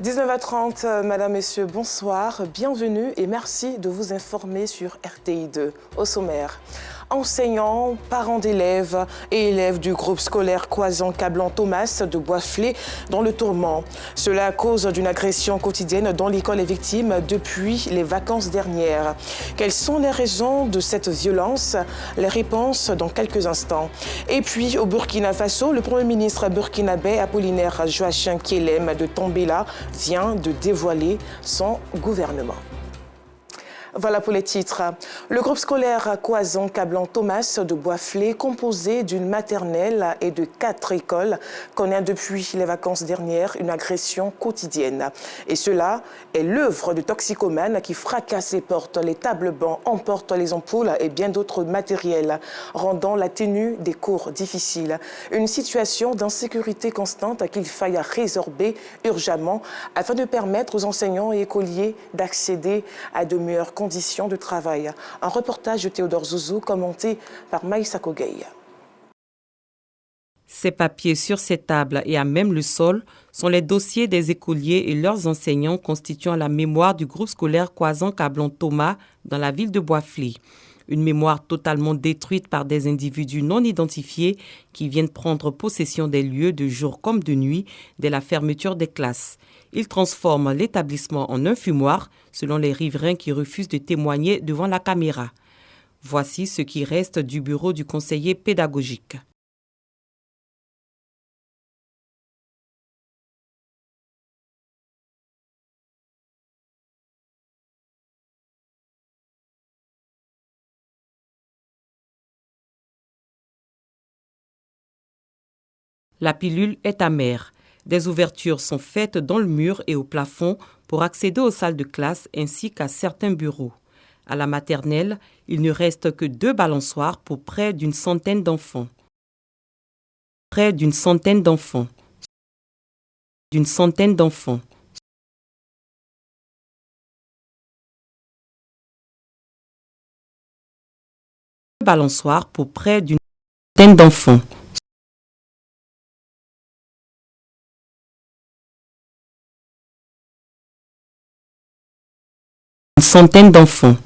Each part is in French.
19h30, Madame, Messieurs, bonsoir, bienvenue et merci de vous informer sur RTI2. Au sommaire, enseignants, parents d'élèves et élèves du groupe scolaire Coisan-Cablan-Thomas de Boisflé dans le tourment. Cela à cause d'une agression quotidienne dont l'école est victime depuis les vacances dernières. Quelles sont les raisons de cette violence? Les réponses dans quelques instants. Et puis au Burkina Faso, le Premier ministre burkinabé Apollinaire Joachim Kellem de Tambela vient de dévoiler son gouvernement. Voilà pour les titres. Le groupe scolaire Coisan-Cablan-Thomas de Boisflé, composé d'une maternelle et de 4 écoles, connaît depuis les vacances dernières une agression quotidienne. Et cela est l'œuvre de toxicomanes qui fracassent les portes, les tables bancs, emportent les ampoules et bien d'autres matériels, rendant la tenue des cours difficile. Une situation d'insécurité constante qu'il faille résorber urgemment afin de permettre aux enseignants et écoliers d'accéder à de meilleures conditions de travail. Un reportage de Théodore Zouzou commenté par Maïssa Kogueï. Ces papiers sur ces tables et à même le sol sont les dossiers des écoliers et leurs enseignants constituant la mémoire du groupe scolaire Coisan-Cablan-Thomas dans la ville de Boisflé. Une mémoire totalement détruite par des individus non identifiés qui viennent prendre possession des lieux de jour comme de nuit dès la fermeture des classes. Ils transforment l'établissement en un fumoir, selon les riverains qui refusent de témoigner devant la caméra. Voici ce qui reste du bureau du conseiller pédagogique. La pilule est amère. Des ouvertures sont faites dans le mur et au plafond pour accéder aux salles de classe ainsi qu'à certains bureaux. À la maternelle, il ne reste que 2 balançoires pour près d'une centaine d'enfants. Près d'une centaine d'enfants. D'une centaine d'enfants. Balançoires pour près d'une centaine d'enfants. Centaines d'enfants.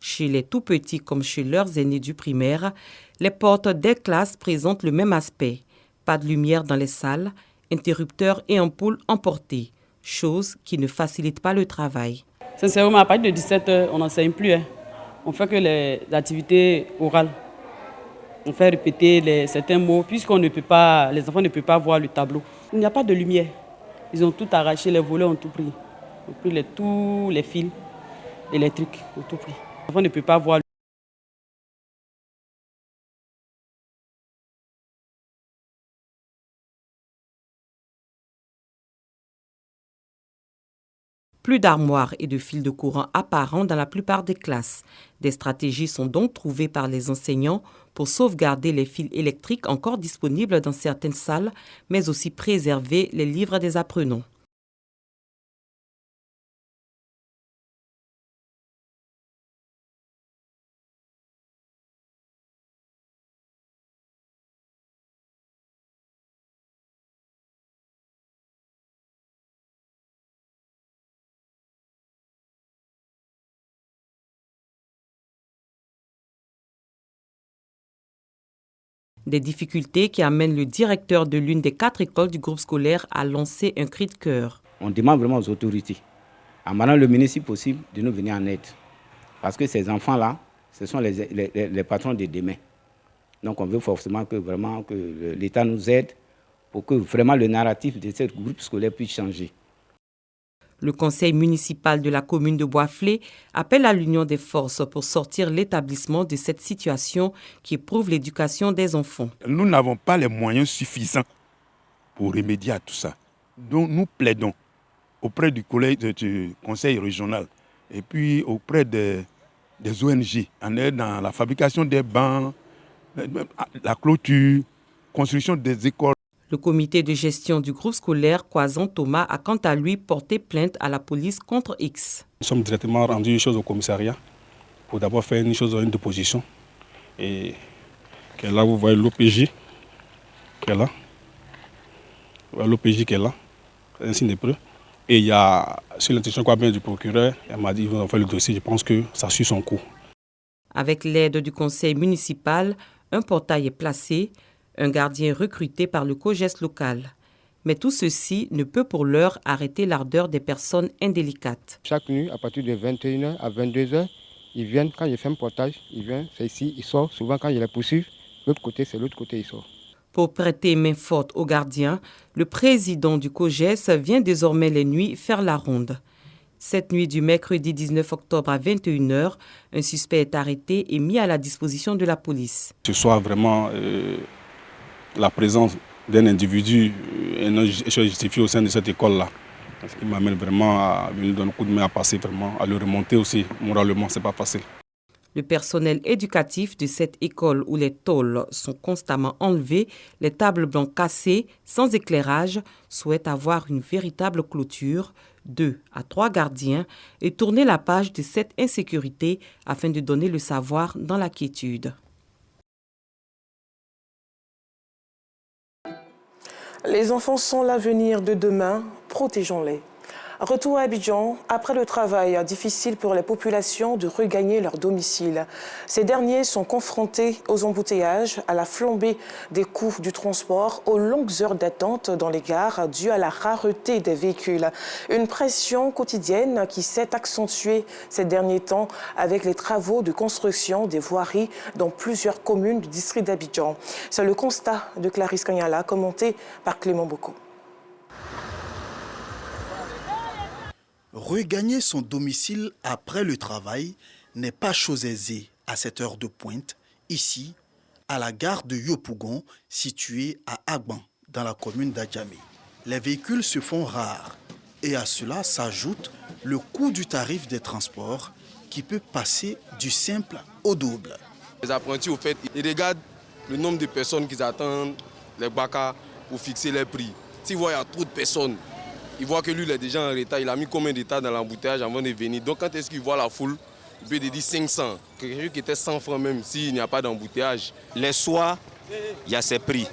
Chez les tout-petits comme chez leurs aînés du primaire, les portes des classes présentent le même aspect. Pas de lumière dans les salles, interrupteurs et ampoules emportés, chose qui ne facilite pas le travail. Sincèrement, à partir de 17h, on n'enseigne plus. On fait que les activités orales. On fait répéter certains mots, puisqu'on ne peut pas, les enfants ne peuvent pas voir le tableau. Il n'y a pas de lumière. Ils ont tout arraché, les volets ont tout pris. Ils ont pris tous les fils électriques, ont tout pris. Les enfants ne peuvent pas voir. Plus d'armoires et de fils de courant apparents dans la plupart des classes. Des stratégies sont donc trouvées par les enseignants pour sauvegarder les fils électriques encore disponibles dans certaines salles, mais aussi préserver les livres des apprenants. Des difficultés qui amènent le directeur de l'une des 4 écoles du groupe scolaire à lancer un cri de cœur. On demande vraiment aux autorités, à madame le ministre si possible, de nous venir en aide. Parce que ces enfants-là, ce sont les patrons de demain. Donc on veut forcément que l'État nous aide pour que vraiment le narratif de ce groupe scolaire puisse changer. Le conseil municipal de la commune de Boisflé appelle à l'union des forces pour sortir l'établissement de cette situation qui éprouve l'éducation des enfants. Nous n'avons pas les moyens suffisants pour remédier à tout ça. Donc nous plaidons auprès du conseil régional et puis auprès des ONG en aide dans la fabrication des bancs, la clôture, construction des écoles. Le comité de gestion du groupe scolaire Coisan-Thomas a quant à lui porté plainte à la police contre X. Nous sommes directement rendus une chose au commissariat pour d'abord faire une déposition. Et que là, vous voyez l'OPJ est là, l'OPJ qui est là, ainsi n'est plus. Et il y a, sur l'intention du procureur, elle m'a dit qu'ils vont faire le dossier, je pense que ça suit son cours. Avec l'aide du conseil municipal, un portail est placé, un gardien recruté par le COJES local. Mais tout ceci ne peut pour l'heure arrêter l'ardeur des personnes indélicates. Chaque nuit, à partir de 21h à 22h, ils viennent, quand il fait un portage, ils viennent, c'est ici, ils sortent. Souvent, quand ils les poursuivent, l'autre côté, c'est l'autre côté, ils sortent. Pour prêter main forte aux gardiens, le président du COJES vient désormais les nuits faire la ronde. Cette nuit du mercredi 19 octobre à 21h, un suspect est arrêté et mis à la disposition de la police. Ce soit vraiment la présence d'un individu justifié au sein de cette école-là. Ce qui m'amène vraiment à venir donner un coup de main à passer, vraiment, à le remonter aussi. Moralement, ce n'est pas facile. Le personnel éducatif de cette école où les tôles sont constamment enlevées, les tables blanches cassées, sans éclairage, souhaite avoir une véritable clôture, 2 à 3 gardiens et tourner la page de cette insécurité afin de donner le savoir dans la quiétude. Les enfants sont l'avenir de demain, protégeons-les. Retour à Abidjan, après le travail difficile pour les populations de regagner leur domicile. Ces derniers sont confrontés aux embouteillages, à la flambée des coûts du transport, aux longues heures d'attente dans les gares dues à la rareté des véhicules. Une pression quotidienne qui s'est accentuée ces derniers temps avec les travaux de construction des voiries dans plusieurs communes du district d'Abidjan. C'est le constat de Clarisse Kanyala, commenté par Clément Boko. Regagner son domicile après le travail n'est pas chose aisée à cette heure de pointe, ici, à la gare de Yopougon, située à Agban, dans la commune d'Adjamé. Les véhicules se font rares et à cela s'ajoute le coût du tarif des transports qui peut passer du simple au double. Les apprentis, au fait, ils regardent le nombre de personnes qu'ils attendent, les baka, pour fixer les prix. S'ils voient qu'il y a trop de personnes, il voit que lui, il est déjà en retard. Il a mis combien d'états dans l'embouteillage avant de venir. Donc, quand est-ce qu'il voit la foule, il peut dire 500. Quelque chose qui était 100 francs même s'il n'y a pas d'embouteillage. Les soirs, il y a ses prix.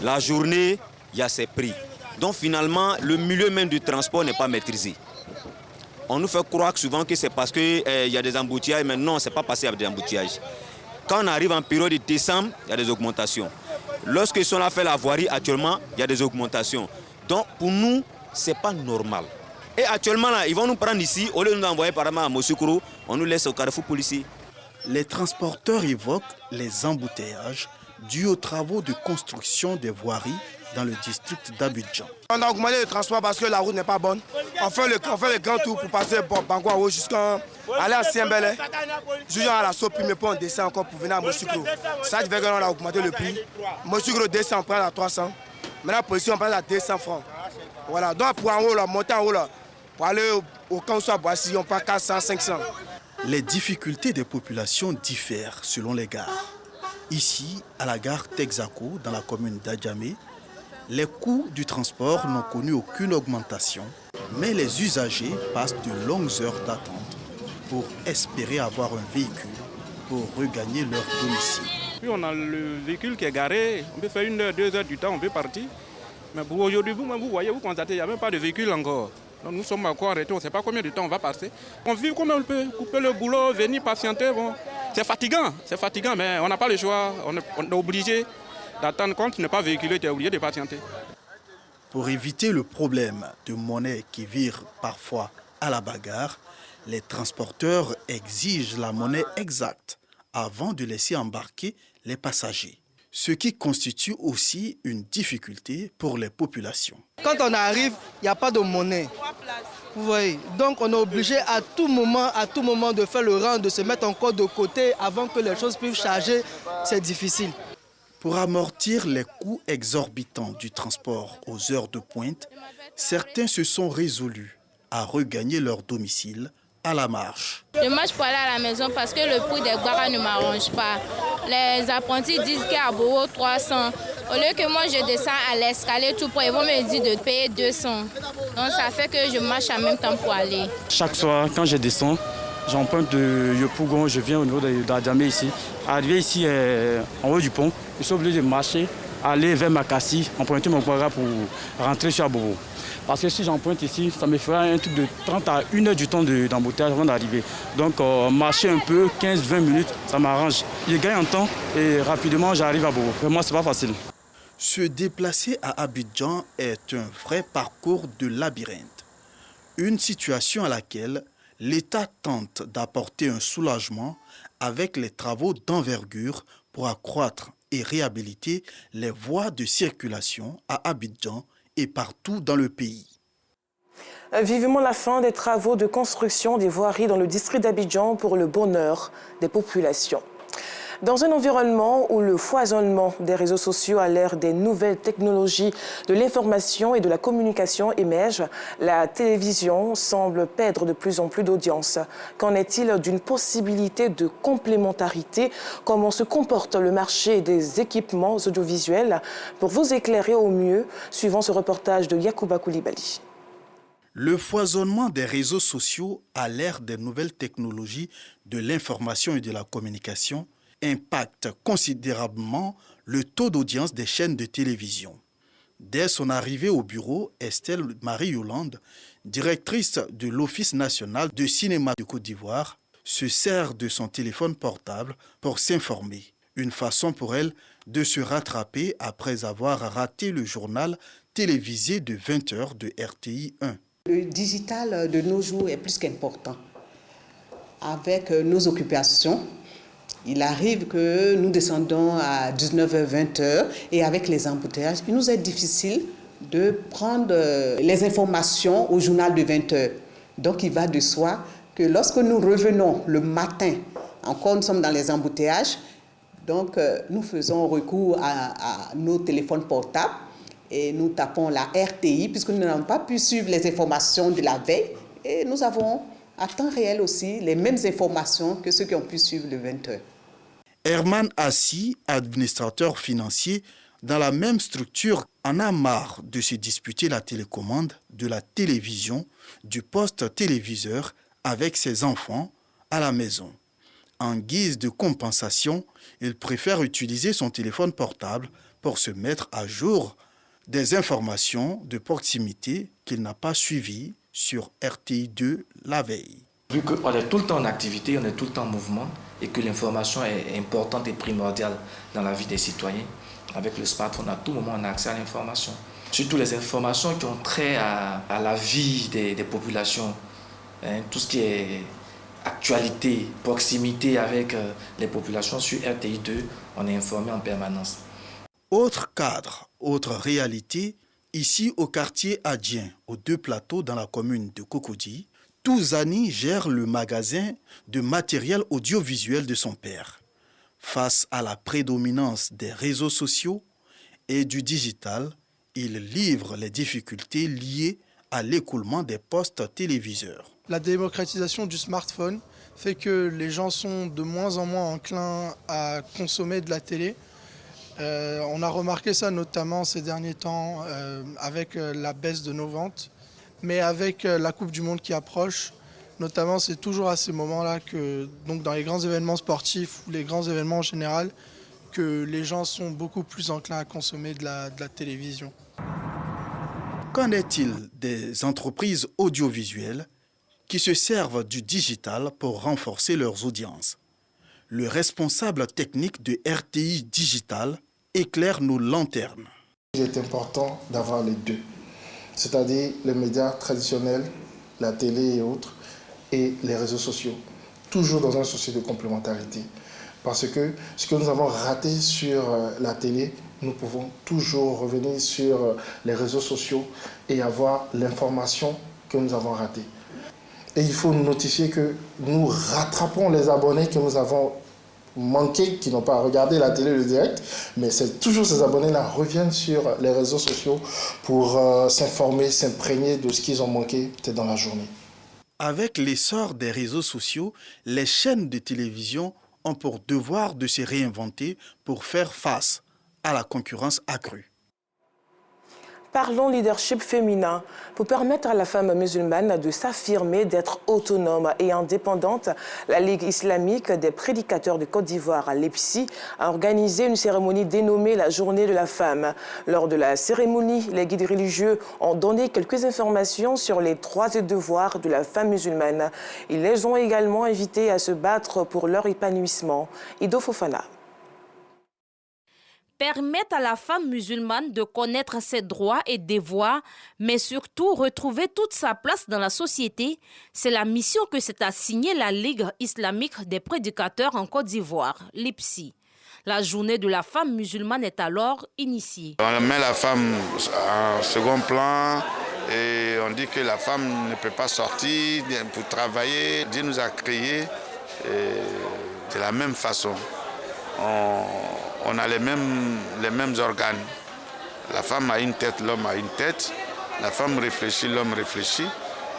La journée, il y a ses prix. Donc, finalement, le milieu même du transport n'est pas maîtrisé. On nous fait croire souvent que c'est parce qu'il y a des embouteillages, mais non, ce n'est pas passé avec des embouteillages. Quand on arrive en période de décembre, il y a des augmentations. Lorsqu'ils sont là fait la voirie, actuellement, il y a des augmentations. Donc, pour nous, ce n'est pas normal. Et actuellement, là, ils vont nous prendre ici, au lieu de nous envoyer par exemple à Mossoukro, on nous laisse au carrefour policier. Les transporteurs évoquent les embouteillages dus aux travaux de construction des voiries dans le district d'Abidjan. On a augmenté le transport parce que la route n'est pas bonne. On fait le grand tour pour passer par Bangouao jusqu'à aller à Siembele, jusqu'à la Sopi, mais on descend encore pour venir à Mossoukro. Ça fait qu'on a augmenté le prix. Mossoukro descend, on prend à 300. Maintenant, la position, on prend à 200 francs. Voilà, donc pour en haut, là, monter en haut, là, pour aller au camp soit Boissy, on prend 400, 500. Les difficultés des populations diffèrent selon les gares. Ici, à la gare Texaco, dans la commune d'Adjamé, les coûts du transport n'ont connu aucune augmentation, mais les usagers passent de longues heures d'attente pour espérer avoir un véhicule pour regagner leur domicile. Puis on a le véhicule qui est garé, on peut faire 1 heure, 2 heures du temps, on peut partir. Mais pour aujourd'hui, vous voyez, vous constatez, il n'y a même pas de véhicule encore. Donc nous sommes encore arrêtés, on ne sait pas combien de temps on va passer. On vit comme on peut, couper le boulot, venir patienter. Bon. C'est fatigant, mais on n'a pas le choix. On est obligé d'attendre. Quand tu n'es pas véhiculé, tu es obligé de patienter. Pour éviter le problème de monnaie qui vire parfois à la bagarre, les transporteurs exigent la monnaie exacte avant de laisser embarquer les passagers. Ce qui constitue aussi une difficulté pour les populations. Quand on arrive, il n'y a pas de monnaie. Vous voyez, donc on est obligé à tout moment de faire le rang, de se mettre encore de côté avant que les choses puissent charger. C'est difficile. Pour amortir les coûts exorbitants du transport aux heures de pointe, certains se sont résolus à regagner leur domicile à la marche. Je marche pour aller à la maison parce que le prix des guaras ne m'arrange pas. Les apprentis disent qu'à Bobo 300. Au lieu que moi je descends à l'escalier tout près, ils vont me dire de payer 200. Donc ça fait que je marche en même temps pour aller. Chaque soir, quand je descends, j'emprunte de Yopougon, je viens au niveau d'Adjamé ici. Arrivé ici en haut du pont, je suis obligé de marcher aller vers Makassi, emprunter mon Ouaga pour rentrer sur Abobo. Parce que si j'emprunte ici, ça me fera un truc de 30 à 1 heure du temps d'embouteillage avant d'arriver. Donc marcher un peu, 15-20 minutes, ça m'arrange. Je gagne en temps et rapidement j'arrive à Bobo. Vraiment, c'est pas facile. Se déplacer à Abidjan est un vrai parcours de labyrinthe. Une situation à laquelle l'État tente d'apporter un soulagement avec les travaux d'envergure pour accroître et réhabiliter les voies de circulation à Abidjan et partout dans le pays. Vivement la fin des travaux de construction des voiries dans le district d'Abidjan pour le bonheur des populations. Dans un environnement où le foisonnement des réseaux sociaux à l'ère des nouvelles technologies de l'information et de la communication émerge, la télévision semble perdre de plus en plus d'audience. Qu'en est-il d'une possibilité de complémentarité? Comment se comporte le marché des équipements audiovisuels? Pour vous éclairer au mieux, suivant ce reportage de Yacouba Koulibaly. Le foisonnement des réseaux sociaux à l'ère des nouvelles technologies de l'information et de la communication impacte considérablement le taux d'audience des chaînes de télévision. Dès son arrivée au bureau, Estelle Marie-Yolande, directrice de l'Office national de cinéma de Côte d'Ivoire, se sert de son téléphone portable pour s'informer. Une façon pour elle de se rattraper après avoir raté le journal télévisé de 20h de RTI 1. Le digital de nos jours est plus qu'important. Avec nos occupations, il arrive que nous descendons à 19h, 20h et avec les embouteillages, il nous est difficile de prendre les informations au journal de 20h. Donc il va de soi que lorsque nous revenons le matin, encore nous sommes dans les embouteillages, donc nous faisons recours à nos téléphones portables et nous tapons la RTI puisque nous n'avons pas pu suivre les informations de la veille et nous avons à temps réel aussi les mêmes informations que ceux qui ont pu suivre le 20h. Herman Assi, administrateur financier dans la même structure, en a marre de se disputer la télécommande de la télévision du poste téléviseur avec ses enfants à la maison. En guise de compensation, il préfère utiliser son téléphone portable pour se mettre à jour des informations de proximité qu'il n'a pas suivies sur RTI 2 la veille. Vu qu'on est tout le temps en activité, on est tout le temps en mouvement et que l'information est importante et primordiale dans la vie des citoyens, avec le smartphone, à tout moment, on a accès à l'information. Surtout les informations qui ont trait à la vie des populations, tout ce qui est actualité, proximité avec les populations sur RTI 2, on est informé en permanence. Autre cadre, autre réalité, ici au quartier Adjien, aux 2 plateaux dans la commune de Cocody, Touzani gère le magasin de matériel audiovisuel de son père. Face à la prédominance des réseaux sociaux et du digital, il livre les difficultés liées à l'écoulement des postes téléviseurs. La démocratisation du smartphone fait que les gens sont de moins en moins enclins à consommer de la télé. On a remarqué ça notamment ces derniers temps avec la baisse de nos ventes. Mais avec la Coupe du Monde qui approche, notamment c'est toujours à ces moments-là que, donc dans les grands événements sportifs ou les grands événements en général, que les gens sont beaucoup plus enclins à consommer de la télévision. Qu'en est-il des entreprises audiovisuelles qui se servent du digital pour renforcer leurs audiences? Le responsable technique de RTI Digital éclaire nos lanternes. Il est important d'avoir les deux. C'est-à-dire les médias traditionnels, la télé et autres, et les réseaux sociaux, toujours dans un souci de complémentarité. Parce que ce que nous avons raté sur la télé, nous pouvons toujours revenir sur les réseaux sociaux et avoir l'information que nous avons ratée. Et il faut nous notifier que nous rattrapons les abonnés que nous avons manqués, qui n'ont pas regardé la télé, le direct, mais c'est toujours ces abonnés-là reviennent sur les réseaux sociaux pour s'informer, s'imprégner de ce qu'ils ont manqué peut-être dans la journée. Avec l'essor des réseaux sociaux, les chaînes de télévision ont pour devoir de se réinventer pour faire face à la concurrence accrue. Parlons leadership féminin. Pour permettre à la femme musulmane de s'affirmer, d'être autonome et indépendante, la Ligue islamique des prédicateurs de Côte d'Ivoire, l'EPSI, a organisé une cérémonie dénommée la Journée de la femme. Lors de la cérémonie, les guides religieux ont donné quelques informations sur les droits et devoirs de la femme musulmane. Ils les ont également invités à se battre pour leur épanouissement. Ido Fofana. Permettre à la femme musulmane de connaître ses droits et devoirs, mais surtout retrouver toute sa place dans la société, c'est la mission que s'est assignée la Ligue islamique des prédicateurs en Côte d'Ivoire, l'EPSI. La journée de la femme musulmane est alors initiée. On met la femme en second plan et on dit que la femme ne peut pas sortir pour travailler. Dieu nous a créés de la même façon. On a les mêmes organes. La femme a une tête, l'homme a une tête. La femme réfléchit, l'homme réfléchit.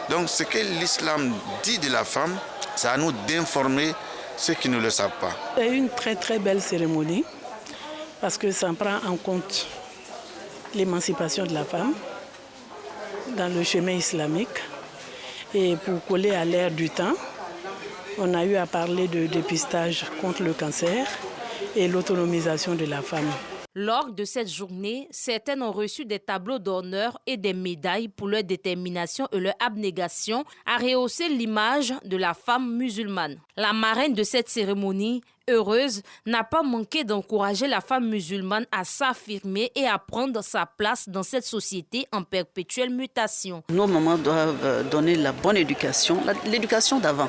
Donc ce que l'islam dit de la femme, c'est à nous d'informer ceux qui ne le savent pas. C'est une très très belle cérémonie parce que ça prend en compte l'émancipation de la femme dans le chemin islamique. Et pour coller à l'ère du temps, on a eu à parler de dépistage contre le cancer et l'autonomisation de la femme. Lors de cette journée, certaines ont reçu des tableaux d'honneur et des médailles pour leur détermination et leur abnégation à rehausser l'image de la femme musulmane. La marraine de cette cérémonie, heureuse, n'a pas manqué d'encourager la femme musulmane à s'affirmer et à prendre sa place dans cette société en perpétuelle mutation. Nos mamans doivent donner la bonne éducation, l'éducation d'avant.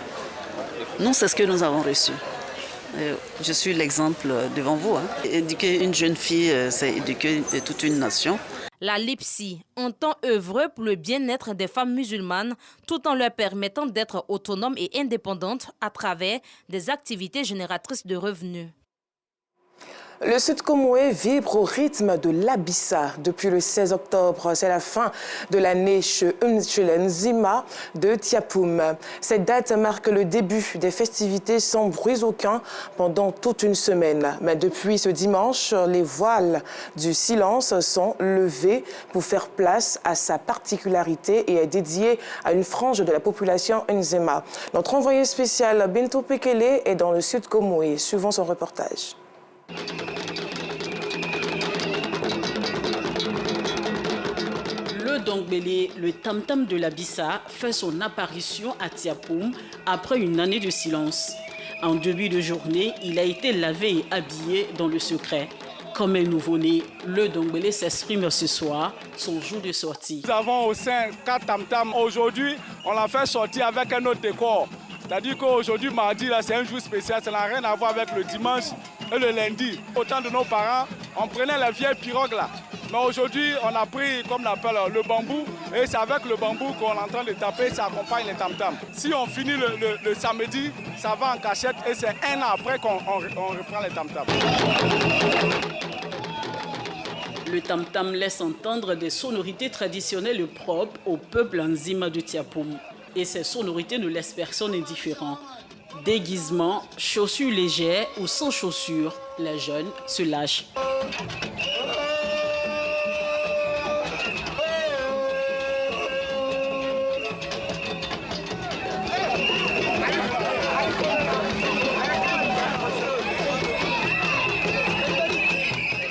Nous, c'est ce que nous avons reçu. Je suis l'exemple devant vous. Éduquer une jeune fille, c'est éduquer toute une nation. La LEPSI entend œuvrer pour le bien-être des femmes musulmanes tout en leur permettant d'être autonomes et indépendantes à travers des activités génératrices de revenus. Le Sud Comoé vibre au rythme de l'Abissa. Depuis le 16 octobre, c'est la fin de l'année chez Nzima de Tiapoum. Cette date marque le début des festivités sans bruit aucun pendant toute une semaine. Mais depuis ce dimanche, les voiles du silence sont levés pour faire place à sa particularité et est dédiée à une frange de la population Nzima. Notre envoyé spécial Bento Pekele est dans le Sud Comoé. Suivons son reportage. Le Dongbélé, le tam-tam de l'Abissa, fait son apparition à Tiapoum après une année de silence. En début de journée, il a été lavé et habillé dans le secret. Comme un nouveau-né, le Dongbélé s'exprime ce soir, son jour de sortie. Nous avons au sein 4 tam-tam. Aujourd'hui, on l'a fait sortir avec un autre décor. C'est-à-dire qu'aujourd'hui, mardi, c'est un jour spécial. Ça n'a rien à voir avec le dimanche et le lundi. Au temps de nos parents, on prenait les vieilles pirogues là. Mais aujourd'hui, on a pris, comme on appelle, le bambou. Et c'est avec le bambou qu'on est en train de taper, ça accompagne les tam-tams. Si on finit le samedi, ça va en cachette et c'est un an après qu'on reprend les tam-tams. Le tam-tam laisse entendre des sonorités traditionnelles propres au peuple Nzima de Tiapoum. Et ces sonorités ne laissent personne indifférent. Déguisement, chaussures légères ou sans chaussures, les jeunes se lâchent.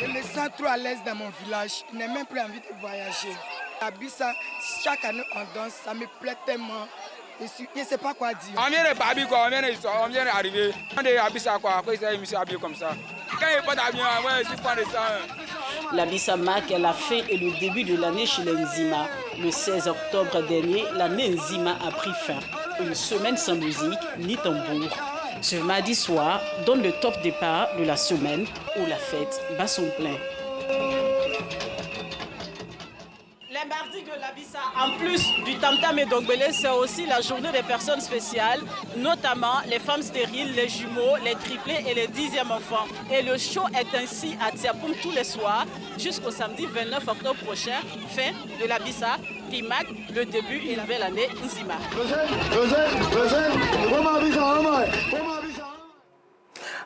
Je me sens trop à l'aise dans mon village. Je n'ai même plus envie de voyager. Abissa, chaque année on danse, ça me plaît tellement. Je ne sais pas quoi dire. On vient de Babi, quoi. On vient d'arriver. On est Abissa, quoi. Après, ça, je me suis habillé comme ça. Quand il n'y a pas d'avion, ouais, je suis pas de ça. L'Abissa marque la fin et le début de l'année chez les Nzima. Le 16 octobre dernier, l'année Nzima a pris fin. Une semaine sans musique ni tambour. Ce mardi soir donne le top départ de la semaine où la fête bat son plein. Les mardis de l'Abissa, en plus du tam-tam et Dongbélé, c'est aussi la journée des personnes spéciales, notamment les femmes stériles, les jumeaux, les triplés et les 10e enfants. Et le show est ainsi à Tiapoum tous les soirs jusqu'au samedi 29 octobre prochain, fin de l'Abissa, qui marque le début et la nouvelle année Nzima.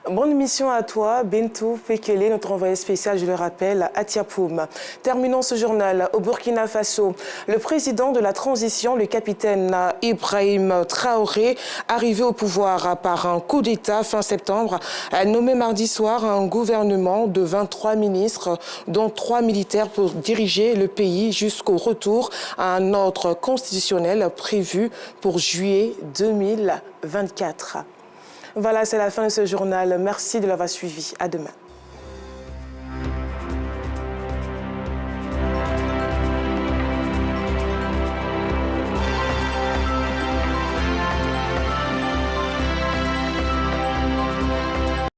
Bonne mission à toi, Bentou Pekele, notre envoyé spécial, je le rappelle, à Tiapoum. Terminons ce journal au Burkina Faso. Le président de la transition, le capitaine Ibrahim Traoré, arrivé au pouvoir par un coup d'État fin septembre, a nommé mardi soir un gouvernement de 23 ministres, dont 3 militaires pour diriger le pays jusqu'au retour à un ordre constitutionnel prévu pour juillet 2024. Voilà, c'est la fin de ce journal. Merci de l'avoir suivi. À demain.